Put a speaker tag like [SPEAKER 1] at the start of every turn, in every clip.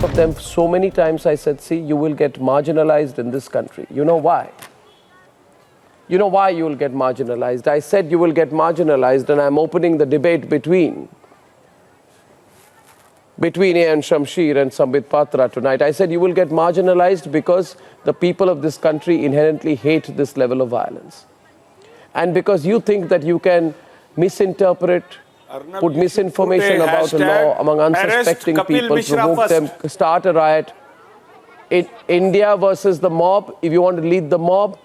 [SPEAKER 1] of them so many times I said, see, you will get marginalized in this country. You know why? You know why you will get marginalized? I said you will get marginalized, and I'm opening the debate between A.N. Shamsher and Sambit Patra tonight. I said you will get marginalized because the people of this country inherently hate this level of violence. And because you think that you can misinterpret,
[SPEAKER 2] Arnab,
[SPEAKER 1] put misinformation about a law among unsuspecting people, provoke them, start a riot. In India versus the mob, if you want to lead the mob,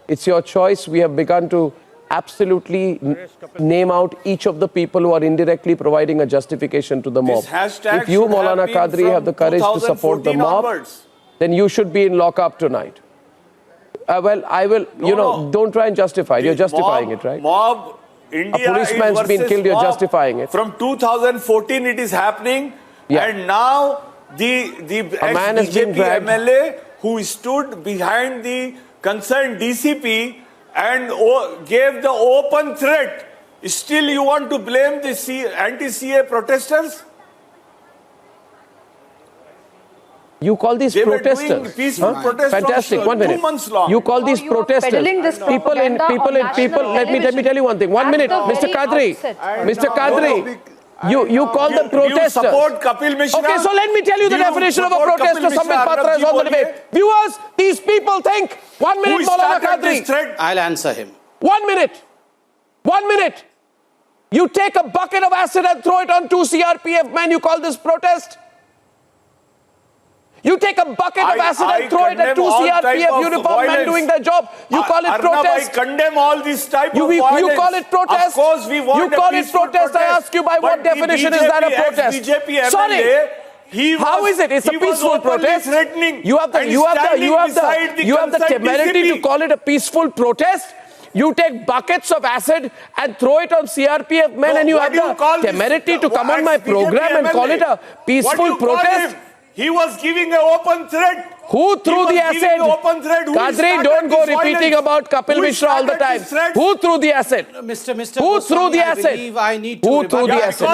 [SPEAKER 1] it's your choice. We have begun to absolutely name out each of the people who are indirectly providing a justification to the mob. If you, Maulana Qadri, have the courage to support the mob, then you should be in lockup tonight. Well, I will, don't try and justify it. You're justifying it, right?
[SPEAKER 2] Mob, India,
[SPEAKER 1] a policeman's been killed, you're justifying it.
[SPEAKER 2] From 2014 it is happening, and now the ex-BJP MLA who stood behind the concerned DCP and gave the open threat, still you want to blame the anti-CA protesters?
[SPEAKER 1] You call these protesters?
[SPEAKER 2] Peaceful protest
[SPEAKER 1] Fantastic. 1 minute.
[SPEAKER 2] 2 months long.
[SPEAKER 1] You call these protesters? People. Let me tell you one thing. 1 minute, Mr. Qadri. Mr. Qadri. You call them protesters.
[SPEAKER 2] Do you support Kapil Mishra?
[SPEAKER 1] Okay, so let me tell you the definition of a protester. Sambit Patra is on the debate. Viewers, these people think. 1 minute, Maulana Qadri.
[SPEAKER 3] I'll answer him.
[SPEAKER 1] 1 minute. 1 minute. You take a bucket of acid and throw it on 2 CRPF men. You call this protest? You take a bucket of acid and throw it at 2 CRPF uniformed men doing their job. You call it protest?
[SPEAKER 2] I condemn all this type of violence.
[SPEAKER 1] You call it protest?
[SPEAKER 2] Of course we want
[SPEAKER 1] You call it protest? I ask you, by what definition is that a protest? Sorry. How is it? It's a peaceful protest. You have the temerity to call it a peaceful protest? You take buckets of acid and throw it on CRPF men, and you have the temerity to come on my program and call it a peaceful protest?
[SPEAKER 2] He was giving an open threat.
[SPEAKER 1] Who threw the acid? Qadri, don't go repeating about Kapil Mishra all the time. Who threw the acid? Who threw the acid? Who threw the acid?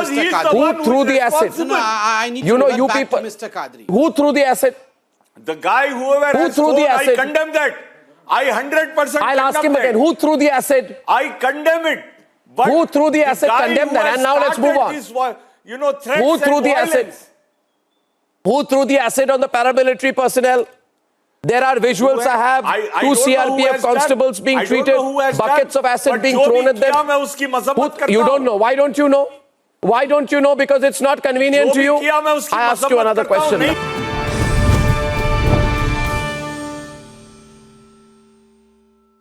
[SPEAKER 1] Who threw the acid? You know, you people. Who threw the acid?
[SPEAKER 2] The guy, whoever
[SPEAKER 1] who threw the acid?
[SPEAKER 2] I condemn that. I 100%
[SPEAKER 1] I'll ask him again. Who threw the acid?
[SPEAKER 2] I condemn it. But
[SPEAKER 1] who threw the acid? Condemn that. And now let's move on. Who threw the acid? Who threw the acid on the paramilitary personnel? There are visuals I have. 2 CRPF constables being treated, buckets of acid being thrown at them. You don't know. Why don't you know? Why don't you know? Because it's not convenient to you. I ask you another question.